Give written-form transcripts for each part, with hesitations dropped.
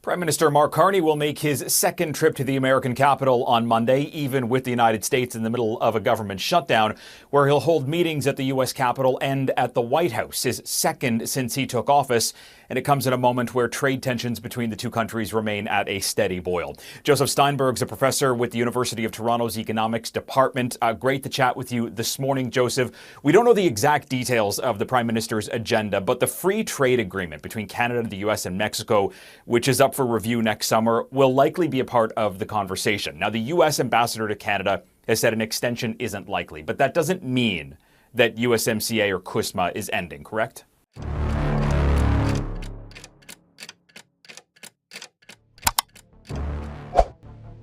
Prime Minister Mark Carney will make his second trip to the American capital on Monday, even with the United States in the middle of a government shutdown, where he'll hold meetings at the U.S. Capitol and at the White House, his second since he took office. And it comes at a moment where trade tensions between the two countries remain at a steady boil. Joseph Steinberg's a professor with the University of Toronto's Economics Department. Great to chat with you this morning, Joseph. We don't know the exact details of the Prime Minister's agenda, but the free trade agreement between Canada, the U.S. and Mexico, which is up for review next summer, will likely be a part of the conversation. Now, the U.S. ambassador to Canada has said an extension isn't likely, but that doesn't mean that USMCA or CUSMA is ending, correct?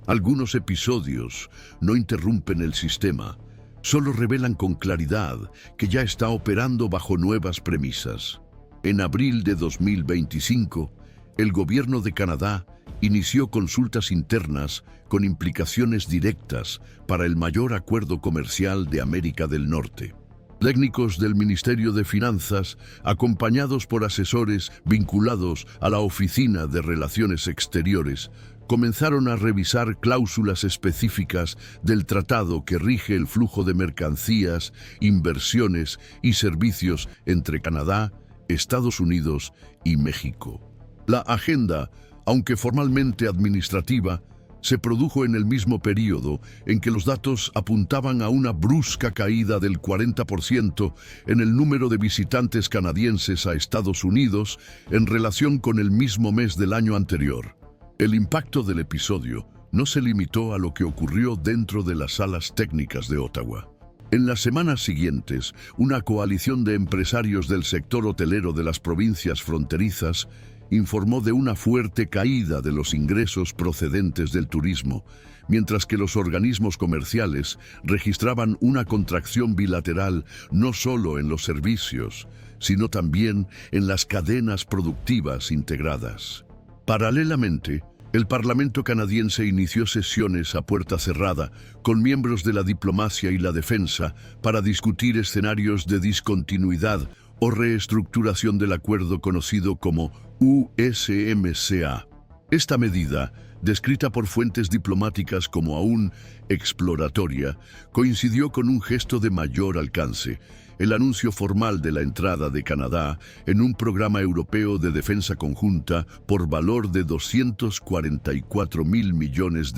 Algunos episodios no interrumpen el sistema, solo revelan con claridad que ya está operando bajo nuevas premisas. En abril de 2025, el gobierno de Canadá inició consultas internas con implicaciones directas para el mayor acuerdo comercial de América del Norte. Técnicos del Ministerio de Finanzas, acompañados por asesores vinculados a la Oficina de Relaciones Exteriores, comenzaron a revisar cláusulas específicas del tratado que rige el flujo de mercancías, inversiones y servicios entre Canadá, Estados Unidos y México. La agenda, aunque formalmente administrativa, se produjo en el mismo periodo en que los datos apuntaban a una brusca caída del 40% en el número de visitantes canadienses a Estados Unidos en relación con el mismo mes del año anterior. El impacto del episodio no se limitó a lo que ocurrió dentro de las salas técnicas de Ottawa. En las semanas siguientes, una coalición de empresarios del sector hotelero de las provincias fronterizas informó de una fuerte caída de los ingresos procedentes del turismo, mientras que los organismos comerciales registraban una contracción bilateral no solo en los servicios, sino también en las cadenas productivas integradas. Paralelamente, el Parlamento canadiense inició sesiones a puerta cerrada con miembros de la diplomacia y la defensa para discutir escenarios de discontinuidad o reestructuración del acuerdo conocido como USMCA. Esta medida, descrita por fuentes diplomáticas como aún exploratoria, coincidió con un gesto de mayor alcance: el anuncio formal de la entrada de Canadá en un programa europeo de defensa conjunta por valor de $244.000 millones,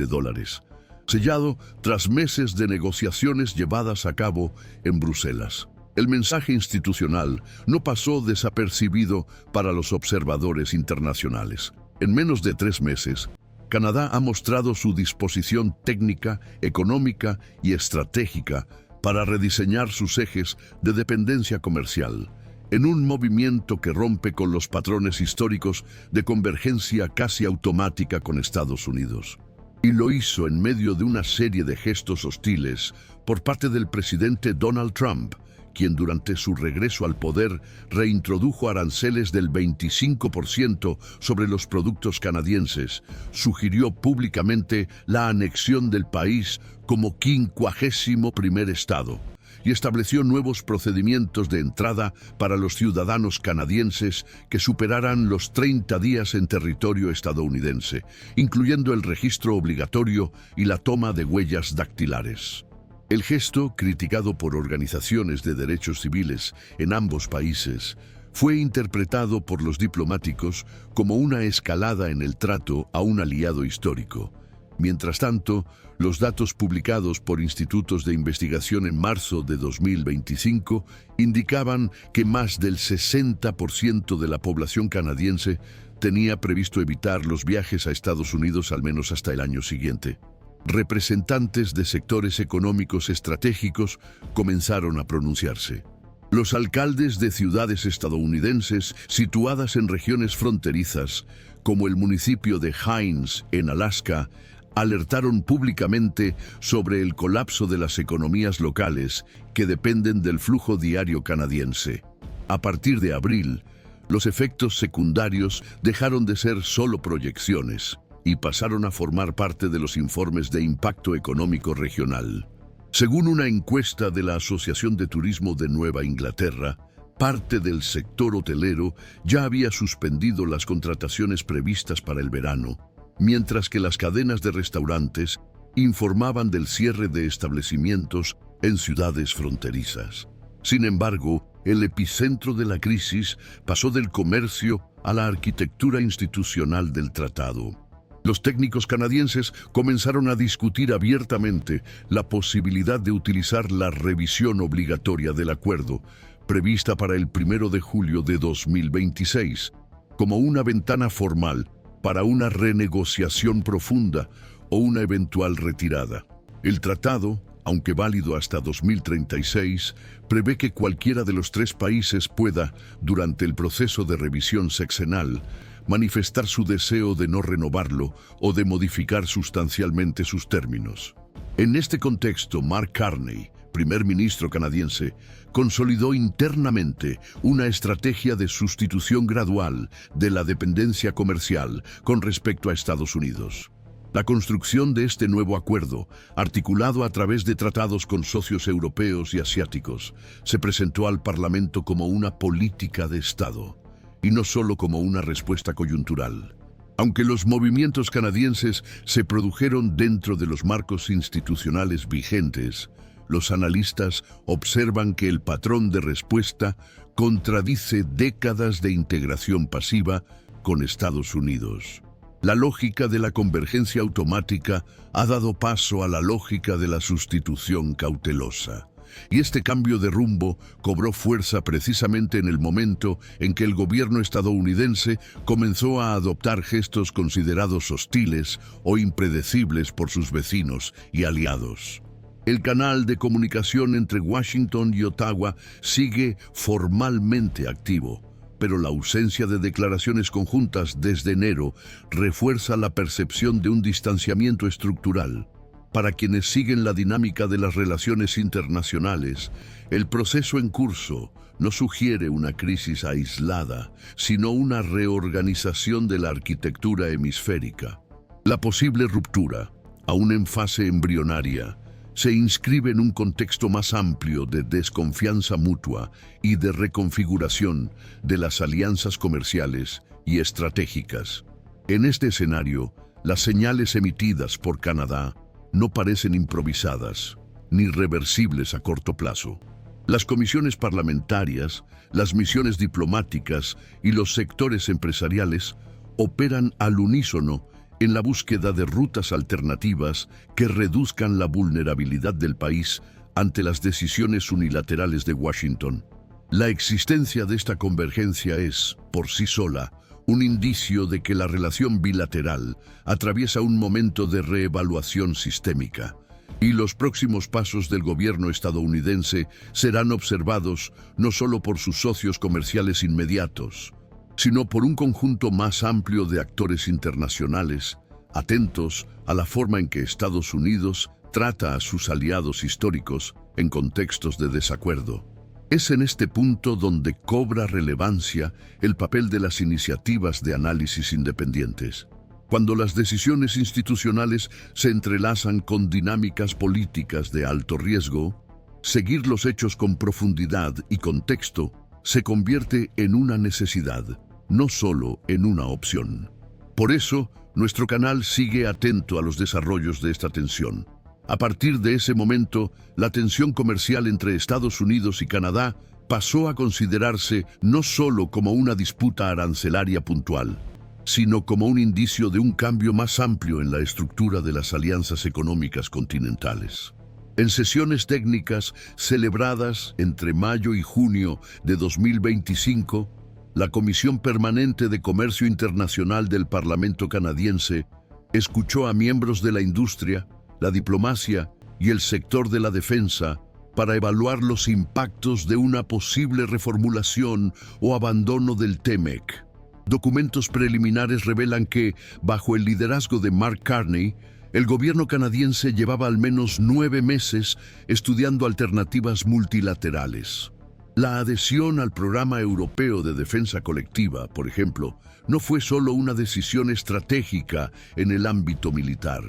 sellado tras meses de negociaciones llevadas a cabo en Bruselas. El mensaje institucional no pasó desapercibido para los observadores internacionales. En menos de 3 meses, Canadá ha mostrado su disposición técnica, económica y estratégica para rediseñar sus ejes de dependencia comercial, en un movimiento que rompe con los patrones históricos de convergencia casi automática con Estados Unidos. Y lo hizo en medio de una serie de gestos hostiles por parte del presidente Donald Trump, quien durante su regreso al poder reintrodujo aranceles del 25% sobre los productos canadienses, sugirió públicamente la anexión del país como 51º estado y estableció nuevos procedimientos de entrada para los ciudadanos canadienses que superaran los 30 días en territorio estadounidense, incluyendo el registro obligatorio y la toma de huellas dactilares. El gesto, criticado por organizaciones de derechos civiles en ambos países, fue interpretado por los diplomáticos como una escalada en el trato a un aliado histórico. Mientras tanto, los datos publicados por institutos de investigación en marzo de 2025 indicaban que más del 60% de la población canadiense tenía previsto evitar los viajes a Estados Unidos al menos hasta el año siguiente. Representantes de sectores económicos estratégicos comenzaron a pronunciarse. Los alcaldes de ciudades estadounidenses situadas en regiones fronterizas, como el municipio de Hines, en Alaska, alertaron públicamente sobre el colapso de las economías locales que dependen del flujo diario canadiense. A partir de abril, los efectos secundarios dejaron de ser solo proyecciones y pasaron a formar parte de los informes de impacto económico regional. Según una encuesta de la Asociación de Turismo de Nueva Inglaterra, Parte del sector hotelero ya había suspendido las contrataciones previstas para el verano, mientras que las cadenas de restaurantes informaban del cierre de establecimientos en ciudades fronterizas. Sin embargo, el epicentro de la crisis pasó del comercio a la arquitectura institucional del tratado. Los técnicos canadienses comenzaron a discutir abiertamente la posibilidad de utilizar la revisión obligatoria del acuerdo, prevista para el 1 de julio de 2026, como una ventana formal para una renegociación profunda o una eventual retirada. El tratado, aunque válido hasta 2036, prevé que cualquiera de los tres países pueda, durante el proceso de revisión sexenal, manifestar su deseo de no renovarlo o de modificar sustancialmente sus términos. En este contexto, Mark Carney, primer ministro canadiense, consolidó internamente una estrategia de sustitución gradual de la dependencia comercial con respecto a Estados Unidos. La construcción de este nuevo acuerdo, articulado a través de tratados con socios europeos y asiáticos, se presentó al Parlamento como una política de Estado, y no solo como una respuesta coyuntural. Aunque los movimientos canadienses se produjeron dentro de los marcos institucionales vigentes, los analistas observan que el patrón de respuesta contradice décadas de integración pasiva con Estados Unidos. La lógica de la convergencia automática ha dado paso a la lógica de la sustitución cautelosa. Y este cambio de rumbo cobró fuerza precisamente en el momento en que el gobierno estadounidense comenzó a adoptar gestos considerados hostiles o impredecibles por sus vecinos y aliados. El canal de comunicación entre Washington y Ottawa sigue formalmente activo, pero la ausencia de declaraciones conjuntas desde enero refuerza la percepción de un distanciamiento estructural. Para quienes siguen la dinámica de las relaciones internacionales, el proceso en curso no sugiere una crisis aislada, sino una reorganización de la arquitectura hemisférica. La posible ruptura, aún en fase embrionaria, se inscribe en un contexto más amplio de desconfianza mutua y de reconfiguración de las alianzas comerciales y estratégicas. En este escenario, las señales emitidas por Canadá no parecen improvisadas ni reversibles a corto plazo. Las comisiones parlamentarias, las misiones diplomáticas y los sectores empresariales operan al unísono en la búsqueda de rutas alternativas que reduzcan la vulnerabilidad del país ante las decisiones unilaterales de Washington. La existencia de esta convergencia es, por sí sola, un indicio de que la relación bilateral atraviesa un momento de reevaluación sistémica, y los próximos pasos del gobierno estadounidense serán observados no solo por sus socios comerciales inmediatos, sino por un conjunto más amplio de actores internacionales, atentos a la forma en que Estados Unidos trata a sus aliados históricos en contextos de desacuerdo. Es en este punto donde cobra relevancia el papel de las iniciativas de análisis independientes. Cuando las decisiones institucionales se entrelazan con dinámicas políticas de alto riesgo, seguir los hechos con profundidad y contexto se convierte en una necesidad, no solo en una opción. Por eso, nuestro canal sigue atento a los desarrollos de esta tensión. A partir de ese momento, la tensión comercial entre Estados Unidos y Canadá pasó a considerarse no solo como una disputa arancelaria puntual, sino como un indicio de un cambio más amplio en la estructura de las alianzas económicas continentales. En sesiones técnicas celebradas entre mayo y junio de 2025, la Comisión Permanente de Comercio Internacional del Parlamento canadiense escuchó a miembros de la industria, la diplomacia y el sector de la defensa para evaluar los impactos de una posible reformulación o abandono del TEMEC. Documentos preliminares revelan que, bajo el liderazgo de Mark Carney, el gobierno canadiense llevaba al menos 9 meses estudiando alternativas multilaterales. La adhesión al Programa Europeo de Defensa Colectiva, por ejemplo, no fue solo una decisión estratégica en el ámbito militar.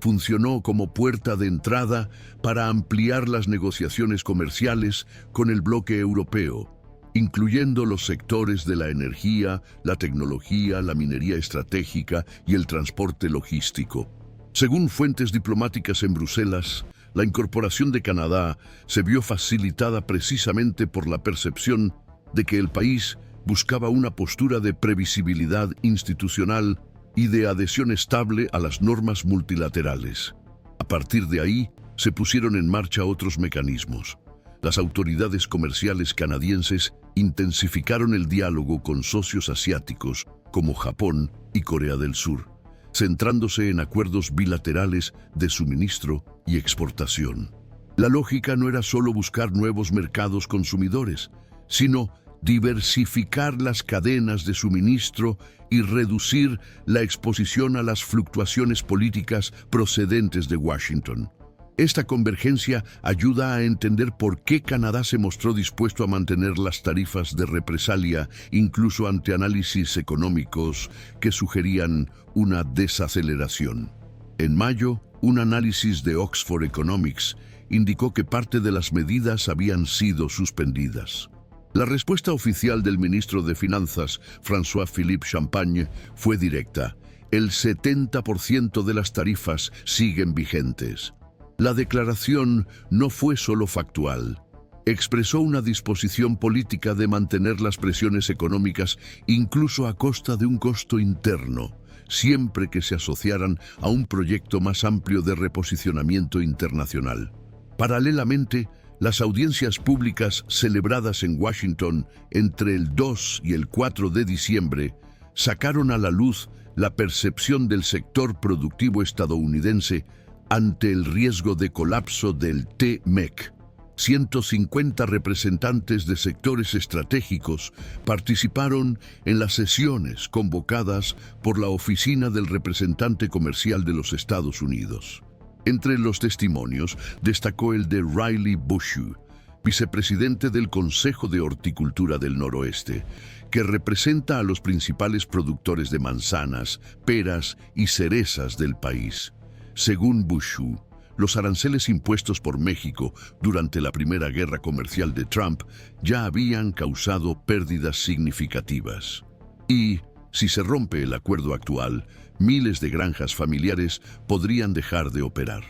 Funcionó como puerta de entrada para ampliar las negociaciones comerciales con el bloque europeo, incluyendo los sectores de la energía, la tecnología, la minería estratégica y el transporte logístico. Según fuentes diplomáticas en Bruselas, la incorporación de Canadá se vio facilitada precisamente por la percepción de que el país buscaba una postura de previsibilidad institucional y de adhesión estable a las normas multilaterales. A partir de ahí, se pusieron en marcha otros mecanismos. Las autoridades comerciales canadienses intensificaron el diálogo con socios asiáticos como Japón y Corea del Sur, centrándose en acuerdos bilaterales de suministro y exportación. La lógica no era solo buscar nuevos mercados consumidores, sino diversificar las cadenas de suministro y reducir la exposición a las fluctuaciones políticas procedentes de Washington. Esta convergencia ayuda a entender por qué Canadá se mostró dispuesto a mantener las tarifas de represalia, incluso ante análisis económicos que sugerían una desaceleración. En mayo, un análisis de Oxford Economics indicó que parte de las medidas habían sido suspendidas. La respuesta oficial del ministro de Finanzas, François-Philippe Champagne, fue directa. El 70% de las tarifas siguen vigentes. La declaración no fue solo factual. Expresó una disposición política de mantener las presiones económicas incluso a costa de un costo interno, siempre que se asociaran a un proyecto más amplio de reposicionamiento internacional. Paralelamente, las audiencias públicas celebradas en Washington entre el 2 y el 4 de diciembre sacaron a la luz la percepción del sector productivo estadounidense ante el riesgo de colapso del TMEC. 150 representantes de sectores estratégicos participaron en las sesiones convocadas por la Oficina del Representante Comercial de los Estados Unidos. Entre los testimonios destacó el de Riley Bushu, vicepresidente del Consejo de Horticultura del Noroeste, que representa a los principales productores de manzanas, peras y cerezas del país. Según Bushu, los aranceles impuestos por México durante la primera guerra comercial de Trump ya habían causado pérdidas significativas. Y, si se rompe el acuerdo actual, miles de granjas familiares podrían dejar de operar.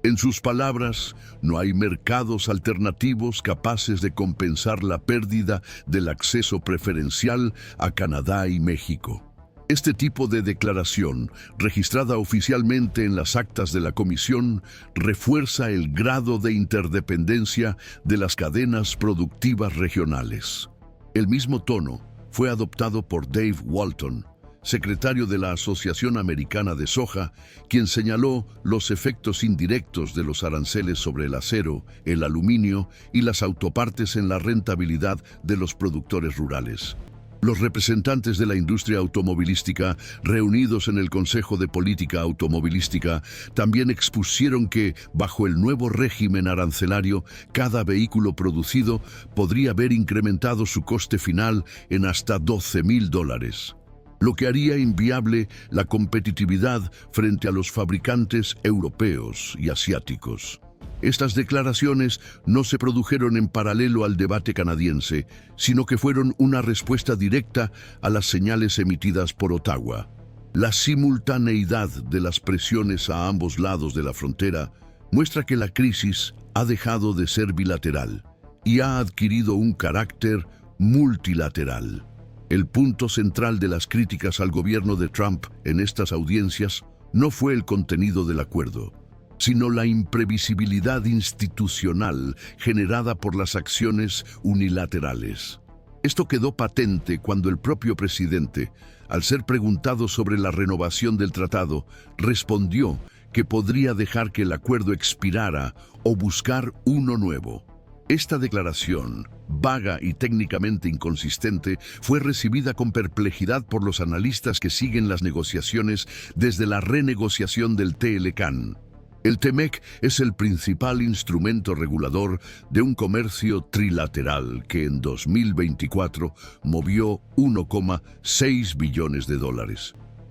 En sus palabras, no hay mercados alternativos capaces de compensar la pérdida del acceso preferencial a Canadá y México. Este tipo de declaración, registrada oficialmente en las actas de la Comisión, refuerza el grado de interdependencia de las cadenas productivas regionales. El mismo tono fue adoptado por Dave Walton, secretario de la Asociación Americana de Soja, quien señaló los efectos indirectos de los aranceles sobre el acero, el aluminio y las autopartes en la rentabilidad de los productores rurales. Los representantes de la industria automovilística, reunidos en el Consejo de Política Automovilística, también expusieron que, bajo el nuevo régimen arancelario, cada vehículo producido podría ver incrementado su coste final en hasta $12,000, lo que haría inviable la competitividad frente a los fabricantes europeos y asiáticos. Estas declaraciones no se produjeron en paralelo al debate canadiense, sino que fueron una respuesta directa a las señales emitidas por Ottawa. La simultaneidad de las presiones a ambos lados de la frontera muestra que la crisis ha dejado de ser bilateral y ha adquirido un carácter multilateral. El punto central de las críticas al gobierno de Trump en estas audiencias no fue el contenido del acuerdo, sino la imprevisibilidad institucional generada por las acciones unilaterales. Esto quedó patente cuando el propio presidente, al ser preguntado sobre la renovación del tratado, respondió que podría dejar que el acuerdo expirara o buscar uno nuevo. Esta declaración, vaga y técnicamente inconsistente, fue recibida con perplejidad por los analistas que siguen las negociaciones desde la renegociación del TLCAN. El TMEC es el principal instrumento regulador de un comercio trilateral que en 2024 movió $1,6 billones.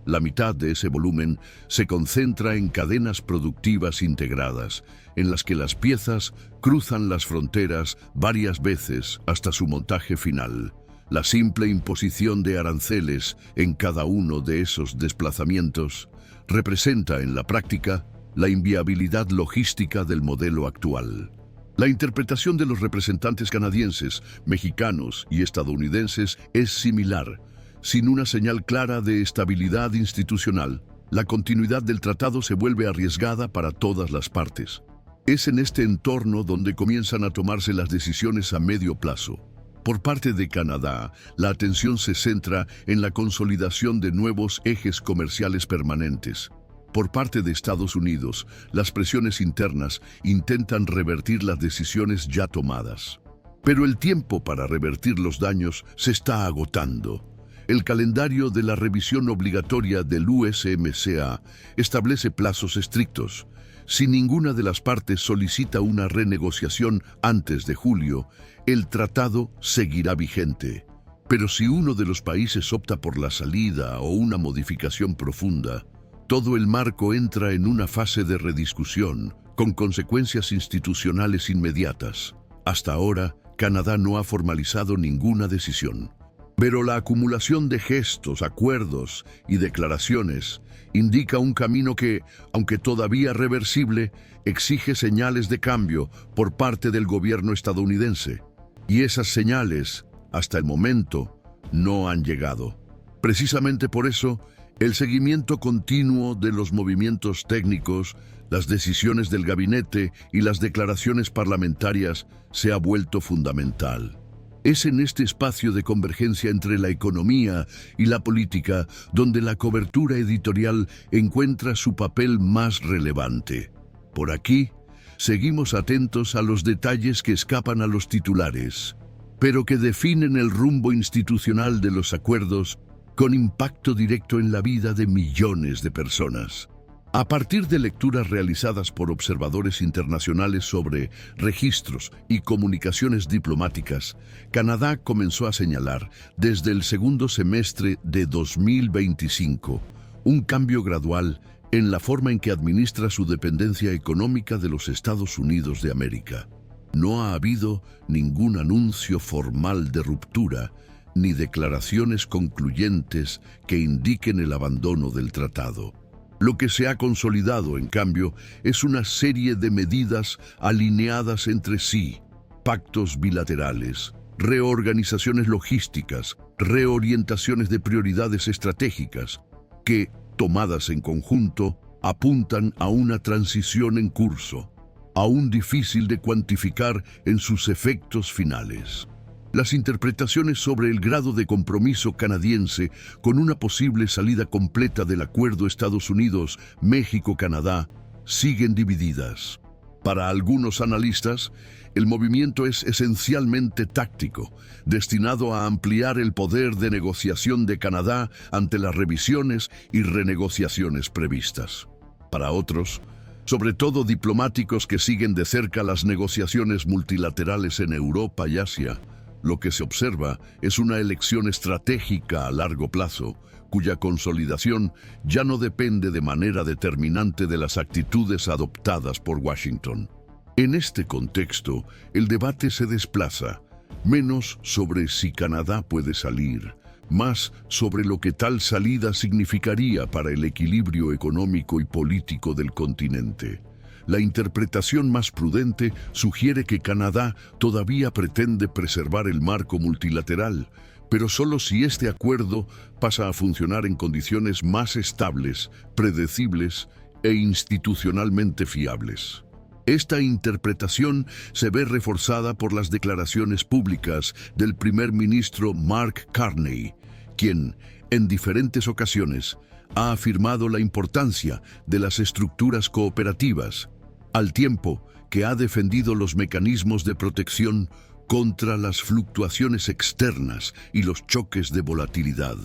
La mitad de ese volumen se concentra en cadenas productivas integradas, en las que las piezas cruzan las fronteras varias veces hasta su montaje final. La simple imposición de aranceles en cada uno de esos desplazamientos representa en la práctica la inviabilidad logística del modelo actual. La interpretación de los representantes canadienses, mexicanos y estadounidenses es similar. Sin una señal clara de estabilidad institucional, la continuidad del tratado se vuelve arriesgada para todas las partes. Es en este entorno donde comienzan a tomarse las decisiones a medio plazo. Por parte de Canadá, la atención se centra en la consolidación de nuevos ejes comerciales permanentes. Por parte de Estados Unidos, las presiones internas intentan revertir las decisiones ya tomadas. Pero el tiempo para revertir los daños se está agotando. El calendario de la revisión obligatoria del USMCA establece plazos estrictos. Si ninguna de las partes solicita una renegociación antes de julio, el tratado seguirá vigente. Pero si uno de los países opta por la salida o una modificación profunda, todo el marco entra en una fase de rediscusión, con consecuencias institucionales inmediatas. Hasta ahora, Canadá no ha formalizado ninguna decisión. Pero la acumulación de gestos, acuerdos y declaraciones indica un camino que, aunque todavía reversible, exige señales de cambio por parte del gobierno estadounidense. Y esas señales, hasta el momento, no han llegado. Precisamente por eso, el seguimiento continuo de los movimientos técnicos, las decisiones del gabinete y las declaraciones parlamentarias se ha vuelto fundamental. Es en este espacio de convergencia entre la economía y la política donde la cobertura editorial encuentra su papel más relevante. Por aquí, seguimos atentos a los detalles que escapan a los titulares, pero que definen el rumbo institucional de los acuerdos con impacto directo en la vida de millones de personas. A partir de lecturas realizadas por observadores internacionales sobre registros y comunicaciones diplomáticas, Canadá comenzó a señalar, desde el segundo semestre de 2025, un cambio gradual en la forma en que administra su dependencia económica de los Estados Unidos de América. No ha habido ningún anuncio formal de ruptura, ni declaraciones concluyentes que indiquen el abandono del tratado. Lo que se ha consolidado, en cambio, es una serie de medidas alineadas entre sí: pactos bilaterales, reorganizaciones logísticas, reorientaciones de prioridades estratégicas, que, tomadas en conjunto, apuntan a una transición en curso, aún difícil de cuantificar en sus efectos finales. Las interpretaciones sobre el grado de compromiso canadiense con una posible salida completa del acuerdo Estados Unidos-México-Canadá siguen divididas. Para algunos analistas, el movimiento es esencialmente táctico, destinado a ampliar el poder de negociación de Canadá ante las revisiones y renegociaciones previstas. Para otros, sobre todo diplomáticos que siguen de cerca las negociaciones multilaterales en Europa y Asia, lo que se observa es una elección estratégica a largo plazo, cuya consolidación ya no depende de manera determinante de las actitudes adoptadas por Washington. En este contexto, el debate se desplaza, menos sobre si Canadá puede salir, más sobre lo que tal salida significaría para el equilibrio económico y político del continente. La interpretación más prudente sugiere que Canadá todavía pretende preservar el marco multilateral, pero solo si este acuerdo pasa a funcionar en condiciones más estables, predecibles e institucionalmente fiables. Esta interpretación se ve reforzada por las declaraciones públicas del primer ministro Mark Carney, quien, en diferentes ocasiones, ha afirmado la importancia de las estructuras cooperativas, al tiempo que ha defendido los mecanismos de protección contra las fluctuaciones externas y los choques de volatilidad.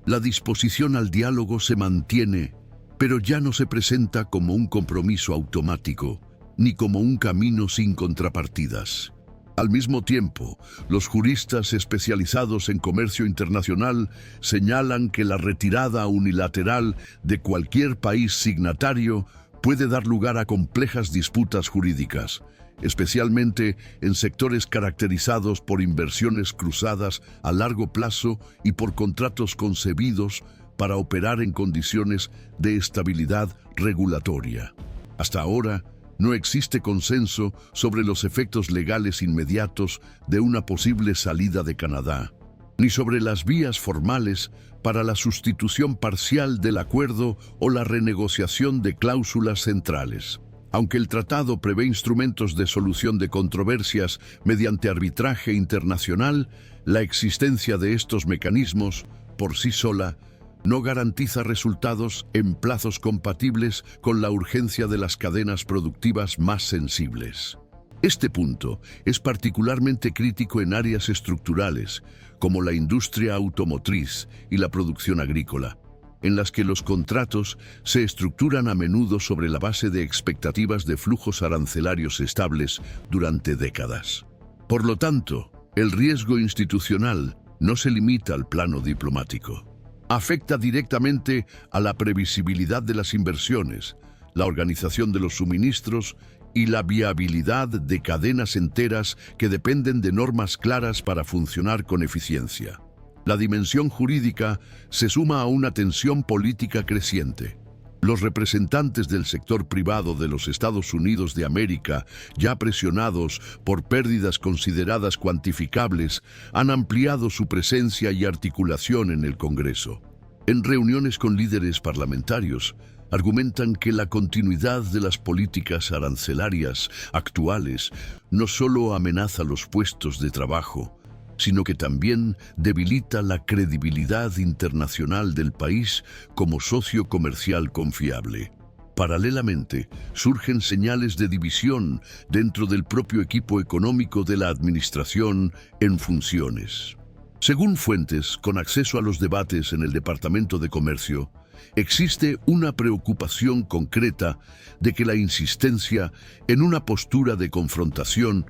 La disposición al diálogo se mantiene, pero ya no se presenta como un compromiso automático, ni como un camino sin contrapartidas. Al mismo tiempo, los juristas especializados en comercio internacional señalan que la retirada unilateral de cualquier país signatario puede dar lugar a complejas disputas jurídicas, especialmente en sectores caracterizados por inversiones cruzadas a largo plazo y por contratos concebidos para operar en condiciones de estabilidad regulatoria. Hasta ahora, no existe consenso sobre los efectos legales inmediatos de una posible salida de Canadá, ni sobre las vías formales para la sustitución parcial del acuerdo o la renegociación de cláusulas centrales. Aunque el tratado prevé instrumentos de solución de controversias mediante arbitraje internacional, la existencia de estos mecanismos, por sí sola, no garantiza resultados en plazos compatibles con la urgencia de las cadenas productivas más sensibles. Este punto es particularmente crítico en áreas estructurales, como la industria automotriz y la producción agrícola, en las que los contratos se estructuran a menudo sobre la base de expectativas de flujos arancelarios estables durante décadas. Por lo tanto, el riesgo institucional no se limita al plano diplomático. Afecta directamente a la previsibilidad de las inversiones, la organización de los suministros y la viabilidad de cadenas enteras que dependen de normas claras para funcionar con eficiencia. La dimensión jurídica se suma a una tensión política creciente. Los representantes del sector privado de los Estados Unidos de América, ya presionados por pérdidas consideradas cuantificables, han ampliado su presencia y articulación en el Congreso. En reuniones con líderes parlamentarios, argumentan que la continuidad de las políticas arancelarias actuales no solo amenaza los puestos de trabajo, sino que también debilita la credibilidad internacional del país como socio comercial confiable. Paralelamente, surgen señales de división dentro del propio equipo económico de la administración en funciones. Según fuentes con acceso a los debates en el Departamento de Comercio, existe una preocupación concreta de que la insistencia en una postura de confrontación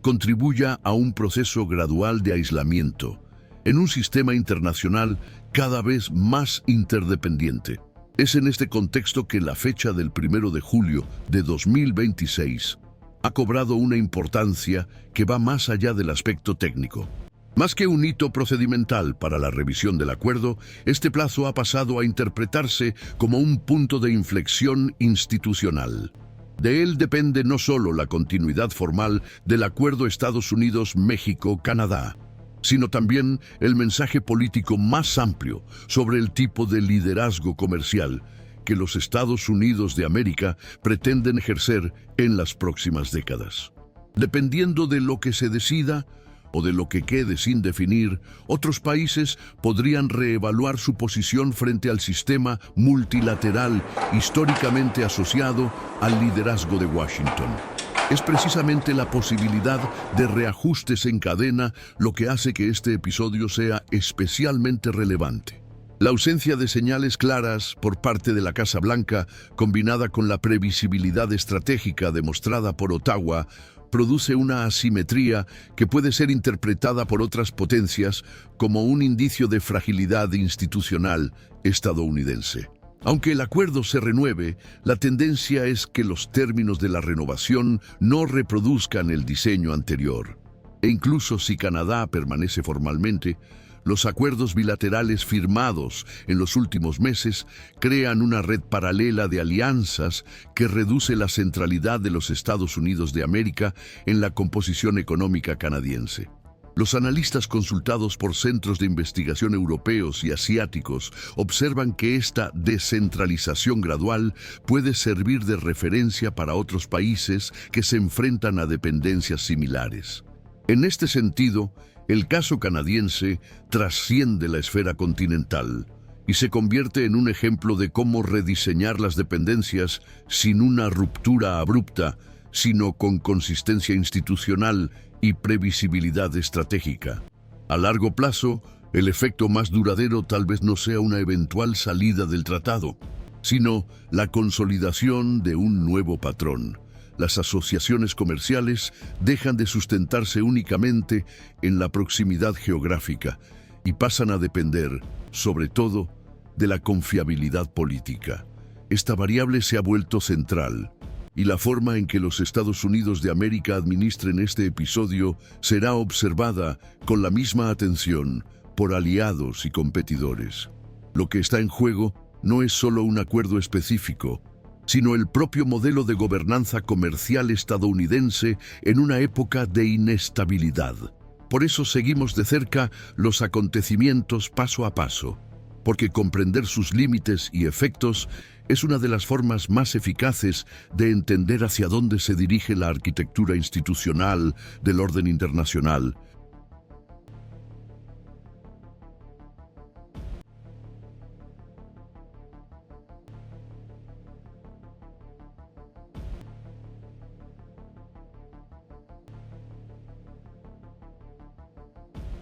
contribuya a un proceso gradual de aislamiento en un sistema internacional cada vez más interdependiente. Es en este contexto que la fecha del 1 de julio de 2026 ha cobrado una importancia que va más allá del aspecto técnico. Más que un hito procedimental para la revisión del acuerdo, este plazo ha pasado a interpretarse como un punto de inflexión institucional. De él depende no solo la continuidad formal del Acuerdo Estados Unidos-México-Canadá, sino también el mensaje político más amplio sobre el tipo de liderazgo comercial que los Estados Unidos de América pretenden ejercer en las próximas décadas. Dependiendo de lo que se decida, o de lo que quede sin definir, otros países podrían reevaluar su posición frente al sistema multilateral históricamente asociado al liderazgo de Washington. Es precisamente la posibilidad de reajustes en cadena lo que hace que este episodio sea especialmente relevante. La ausencia de señales claras por parte de la Casa Blanca, combinada con la previsibilidad estratégica demostrada por Ottawa, produce una asimetría que puede ser interpretada por otras potencias como un indicio de fragilidad institucional estadounidense. Aunque el acuerdo se renueve, la tendencia es que los términos de la renovación no reproduzcan el diseño anterior. E incluso si Canadá permanece formalmente, los acuerdos bilaterales firmados en los últimos meses crean una red paralela de alianzas que reduce la centralidad de los Estados Unidos de América en la composición económica canadiense. Los analistas consultados por centros de investigación europeos y asiáticos observan que esta descentralización gradual puede servir de referencia para otros países que se enfrentan a dependencias similares. En este sentido, el caso canadiense trasciende la esfera continental y se convierte en un ejemplo de cómo rediseñar las dependencias sin una ruptura abrupta, sino con consistencia institucional y previsibilidad estratégica. A largo plazo, el efecto más duradero tal vez no sea una eventual salida del tratado, sino la consolidación de un nuevo patrón, Las asociaciones comerciales dejan de sustentarse únicamente en la proximidad geográfica y pasan a depender, sobre todo, de la confiabilidad política. Esta variable se ha vuelto central, y la forma en que los Estados Unidos de América administren este episodio será observada con la misma atención por aliados y competidores. Lo que está en juego no es solo un acuerdo específico, sino el propio modelo de gobernanza comercial estadounidense en una época de inestabilidad. Por eso seguimos de cerca los acontecimientos paso a paso, porque comprender sus límites y efectos es una de las formas más eficaces de entender hacia dónde se dirige la arquitectura institucional del orden internacional